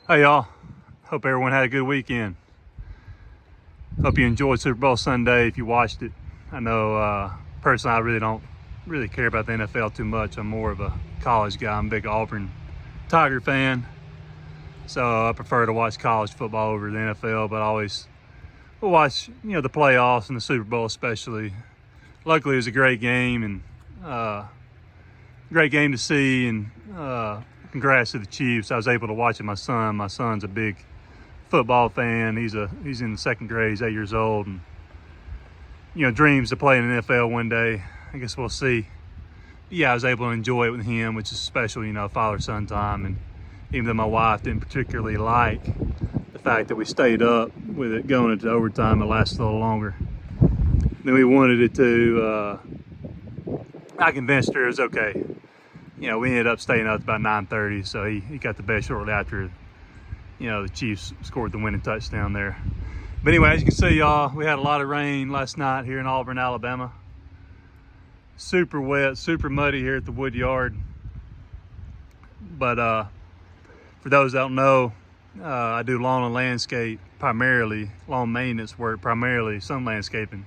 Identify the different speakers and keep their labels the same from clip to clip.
Speaker 1: Hey y'all, hope everyone had a good weekend. Hope you enjoyed Super Bowl Sunday if you watched it. I know personally I really don't care about the NFL too much. I'm more of a college guy. I'm a big Auburn Tiger fan. So I prefer to watch college football over the NFL, but I always will watch, the playoffs and the Super Bowl especially. Luckily it was a great game and great game to see, and congrats to the Chiefs. I was able to watch it with my son. My son's a big football fan. He's in the second grade. He's 8 years old, and dreams to play in the NFL one day. I guess we'll see. Yeah, I was able to enjoy it with him, which is special, father-son time. And even though my wife didn't particularly like the fact that we stayed up with it going into overtime, it lasted a little longer than we wanted it to. I convinced her it was okay. We ended up staying up about 9:30, so he got to bed shortly after, the Chiefs scored the winning touchdown there. But anyway, as you can see, y'all, we had a lot of rain last night here in Auburn, Alabama. Super wet, super muddy here at the woodyard. But for those that don't know, I do lawn and landscape primarily, lawn maintenance work primarily, some landscaping.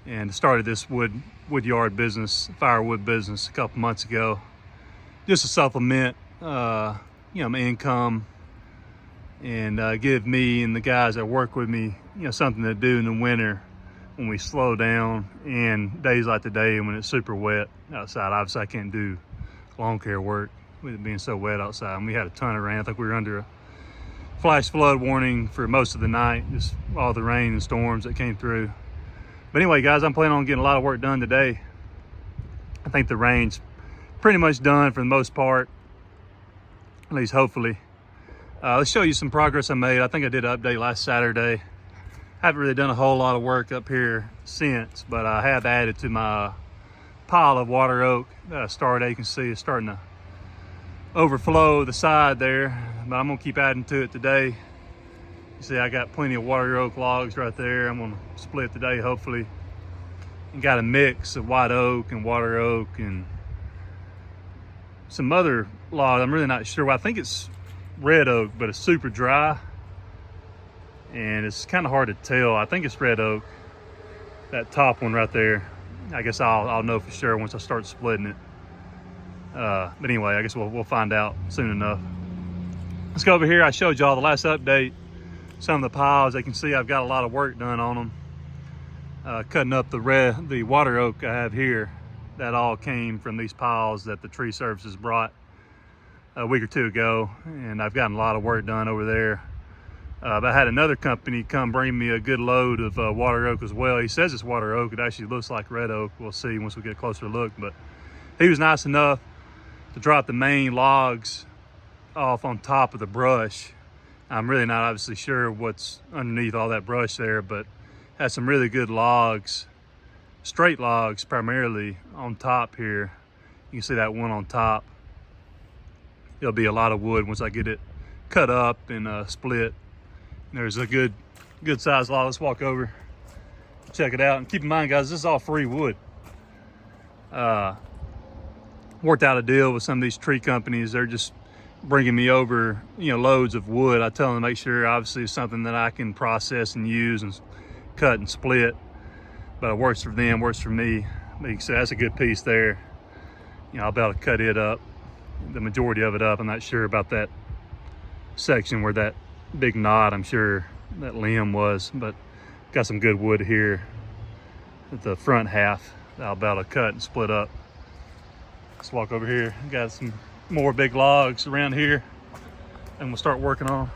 Speaker 1: And started this woodyard business, firewood business a couple months ago, just to supplement, my income, and give me and the guys that work with me, something to do in the winter when we slow down, and days like today when it's super wet outside. Obviously, I can't do lawn care work with it being so wet outside. And we had a ton of rain. I think we were under a flash flood warning for most of the night, just all the rain and storms that came through. But anyway, guys, I'm planning on getting a lot of work done today. I think the rain's pretty much done for the most part, at least hopefully. Let's show you some progress I made. I think I did an update last Saturday. Haven't really done a whole lot of work up here since, but I have added to my pile of water oak that I started. You can see it's starting to overflow the side there, but I'm gonna keep adding to it today. You see I got plenty of water oak logs right there. I'm gonna split today hopefully, and got a mix of white oak and water oak and some other logs. I'm really not sure. I think it's red oak, but it's super dry and it's kind of hard to tell. I think it's red oak, that top one right there. I guess I'll know for sure once I start splitting it. But anyway, I guess we'll find out soon enough. Let's go over here. I showed y'all the last update some of the piles. They can see I've got a lot of work done on them. Cutting up the water oak I have here. That all came from these piles that the tree services brought a week or two ago, and I've gotten a lot of work done over there. But I had another company come bring me a good load of water oak as well. He says it's water oak. It actually looks like red oak. We'll see once we get a closer look. But he was nice enough to drop the main logs off on top of the brush. I'm really not obviously sure what's underneath all that brush there, but has some really good logs, straight logs primarily on top here. You can see that one on top. There'll be a lot of wood once I get it cut up and split. There's a good sized log. Let's walk over, check it out. And keep in mind, guys, this is all free wood. Worked out a deal with some of these tree companies. They're just bringing me over, loads of wood. I tell them to make sure, obviously, it's something that I can process and use and cut and split. But it works for them, works for me. But you can see that's a good piece there. I'll be able to cut it up, the majority of it up. I'm not sure about that section where that big knot, I'm sure that limb was, but got some good wood here at the front half that I'll be able to cut and split up. Let's walk over here. Got some more big logs around here and we'll start working on.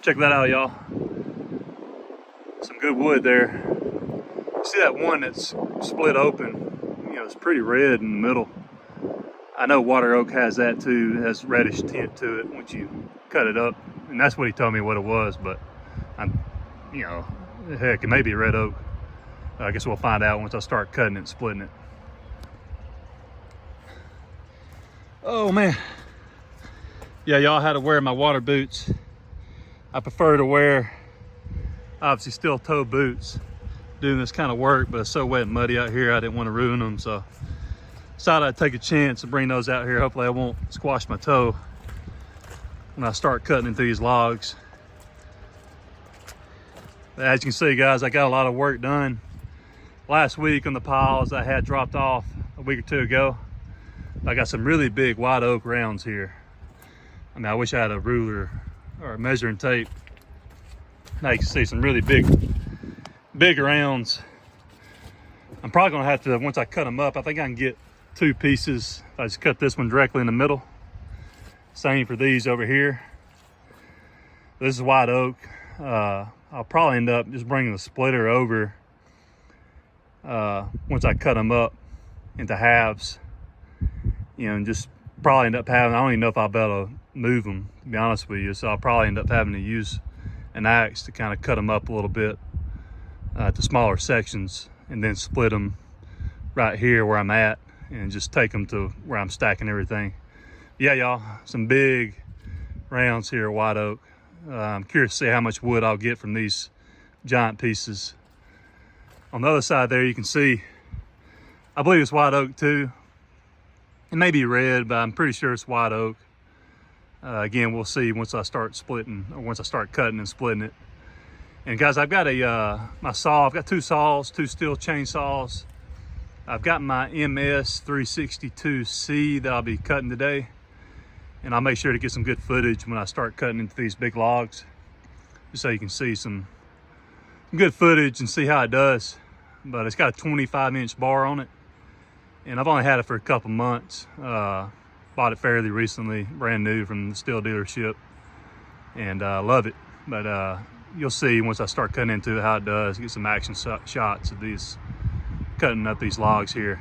Speaker 1: Check that out, y'all. Some good wood there. See that one that's split open? It's pretty red in the middle. I know water oak has that too. It has reddish tint to it once you cut it up, and that's what he told me what it was. But heck, it may be red oak. I guess we'll find out once I start cutting it and splitting it. Oh man, yeah, y'all had to wear my water boots. I prefer to wear obviously steel toe boots doing this kind of work, but it's so wet and muddy out here I didn't want to ruin them, so decided I'd take a chance and bring those out here. Hopefully I won't squash my toe when I start cutting into these logs. As you can see, guys, I got a lot of work done last week on the piles I had dropped off a week or two ago. I got some really big white oak rounds here. I mean, I wish I had a ruler or a measuring tape. Now you can see some really big rounds. I'm probably gonna have to, once I cut them up, I think I can get 2 pieces. I just cut this one directly in the middle. Same for these over here. This is white oak. I'll probably end up just bringing the splitter over once I cut them up into halves, you know, and just probably end up having, I don't even know if I'll be able to move them, to be honest with you. So I'll probably end up having to use an axe to kind of cut them up a little bit to smaller sections, and then split them right here where I'm at and just take them to where I'm stacking everything. Yeah, y'all, some big rounds here of white oak. I'm curious to see how much wood I'll get from these giant pieces. On the other side there, you can see, I believe it's white oak too. It may be red, but I'm pretty sure it's white oak. Again, we'll see once I start splitting, or once I start cutting and splitting it. And guys, I've got my saw. I've got 2 saws, 2 steel chainsaws. I've got my ms362c that I'll be cutting today. And I'll make sure to get some good footage when I start cutting into these big logs, just so you can see some good footage and see how it does. But it's got a 25-inch bar on it, and I've only had it for a couple months. Bought it fairly recently, brand new from the steel dealership, and I love it. But you'll see once I start cutting into it how it does. Get some action shots of these cutting up these logs here.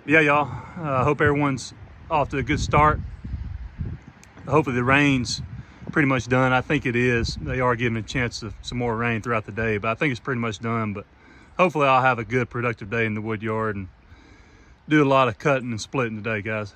Speaker 1: Yeah, y'all, hope everyone's off to a good start. Hopefully the rain's pretty much done. I think it is. They are giving a chance of some more rain throughout the day, but I think it's pretty much done. But hopefully I'll have a good productive day in the wood yard and do a lot of cutting and splitting today, guys.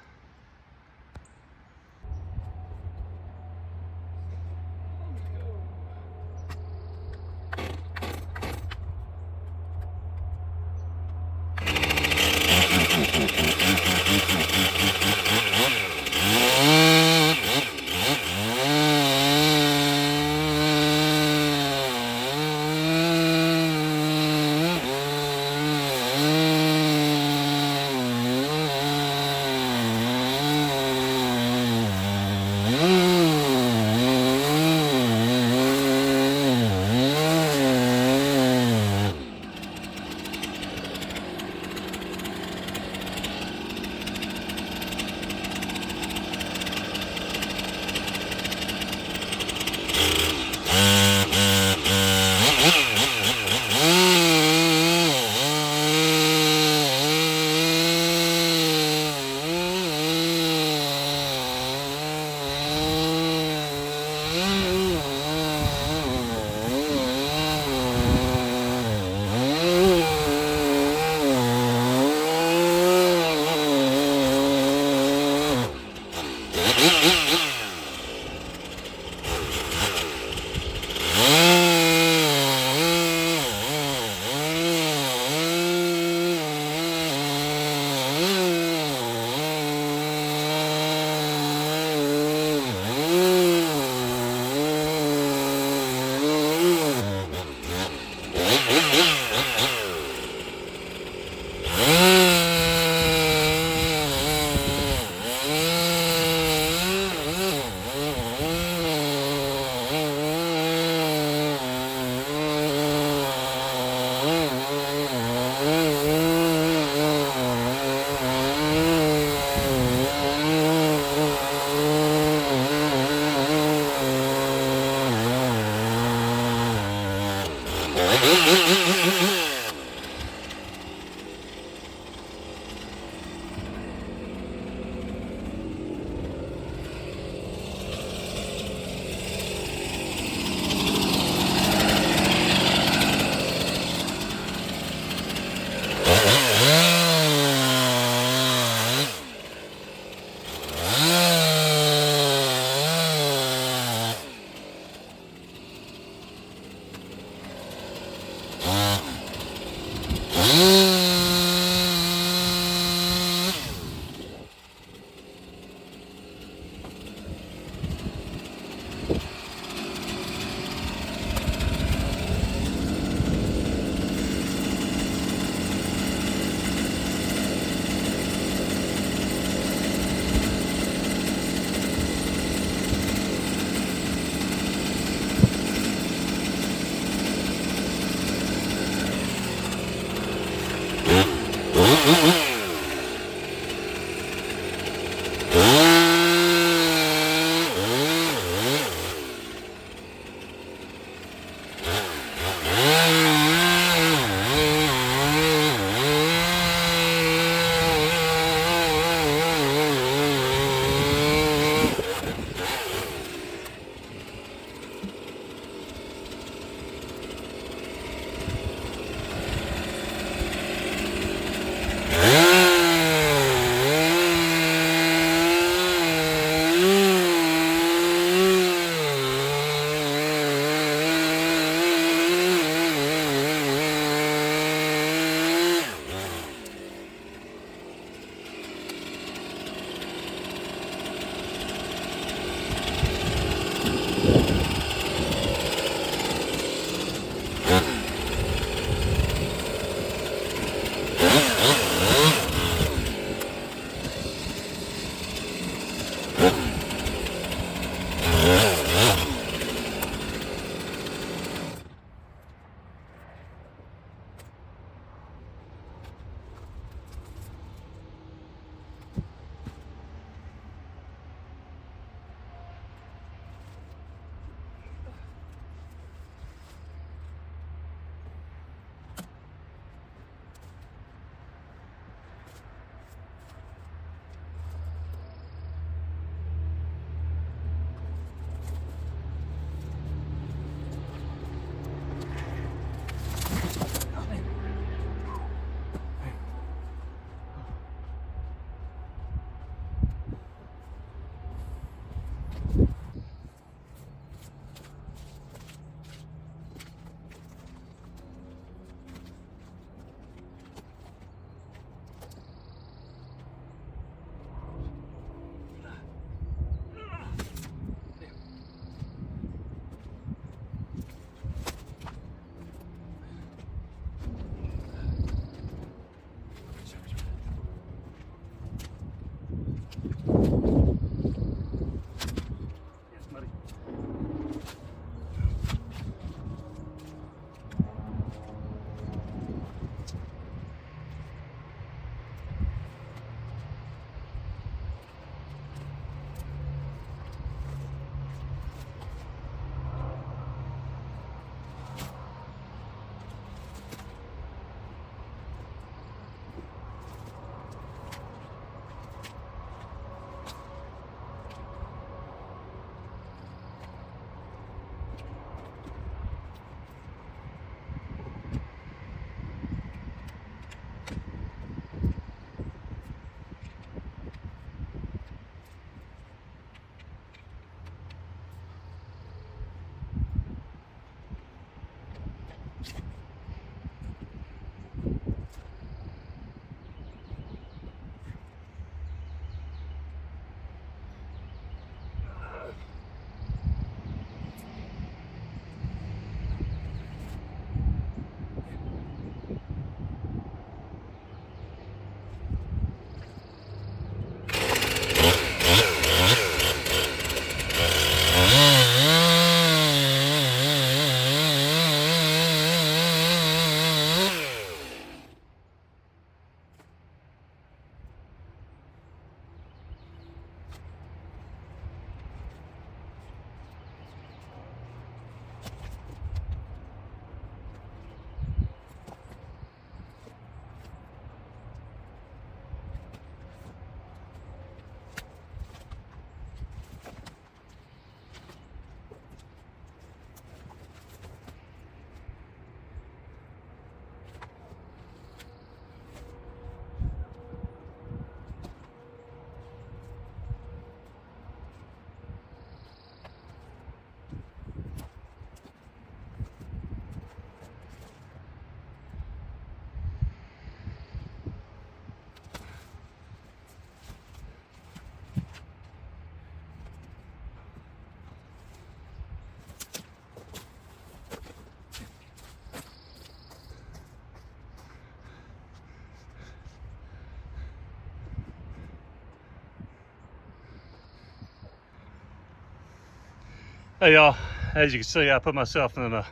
Speaker 1: Hey y'all, as you can see, I put myself in a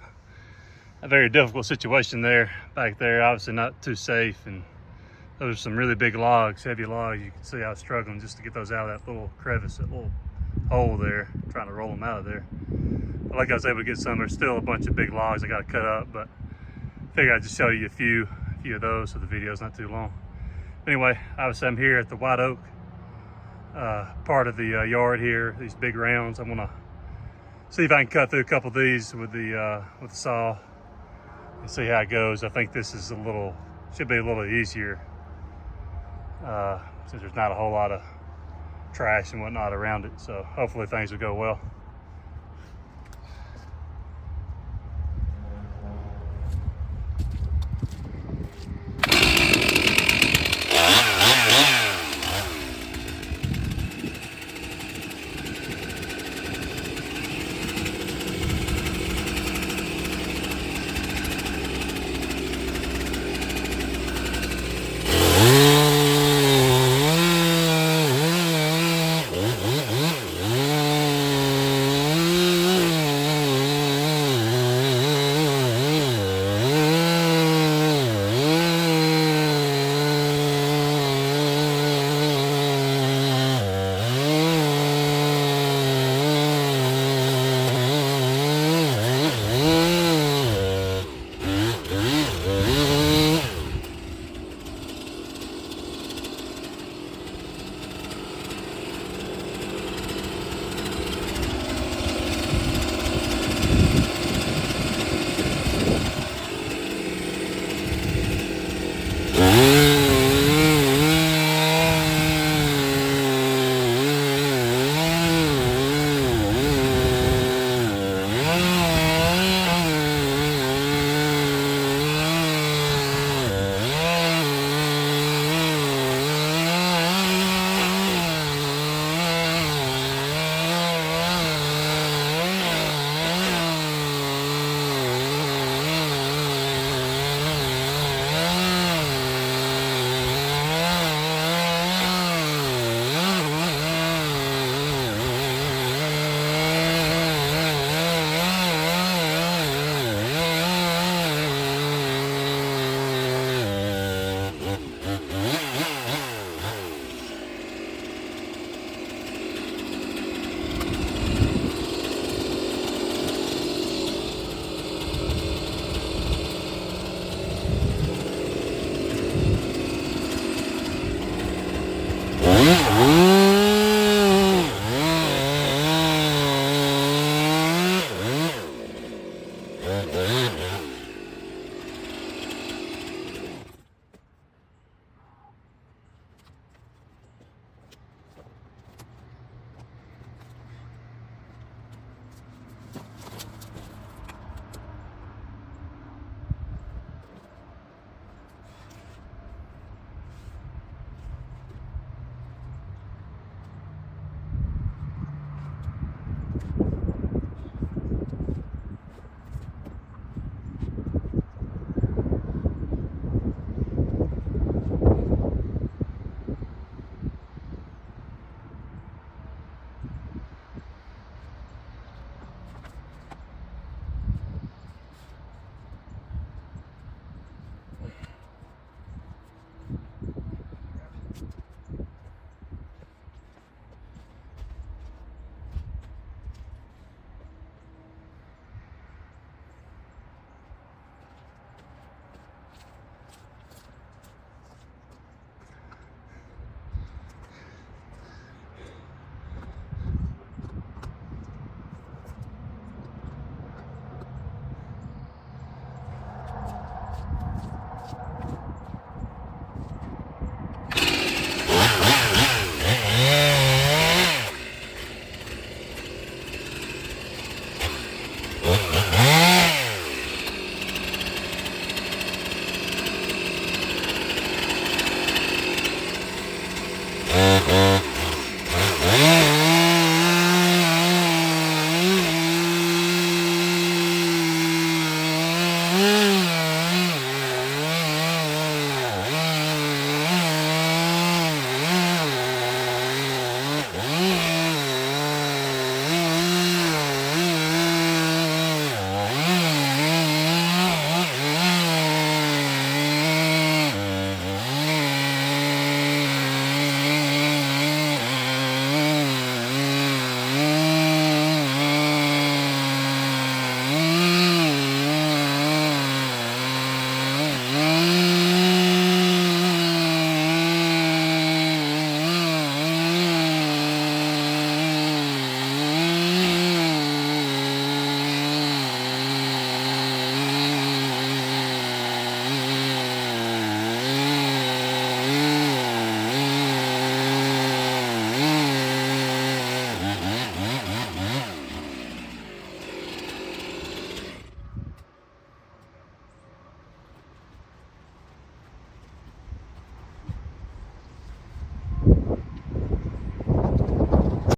Speaker 1: very difficult situation there, back there, obviously not too safe, and those are some really big logs, heavy logs. You can see I was struggling just to get those out of that little crevice, that little hole there, trying to roll them out of there. But like I was able to get some, there's still a bunch of big logs I got to cut up, but I figured I'd just show you a few of those so the video's not too long. Anyway, obviously I'm here at the white oak part of the yard here, these big rounds. I'm gonna see if I can cut through a couple of these with the saw and see how it goes. I think this is should be a little easier since there's not a whole lot of trash and whatnot around it. So hopefully things will go well.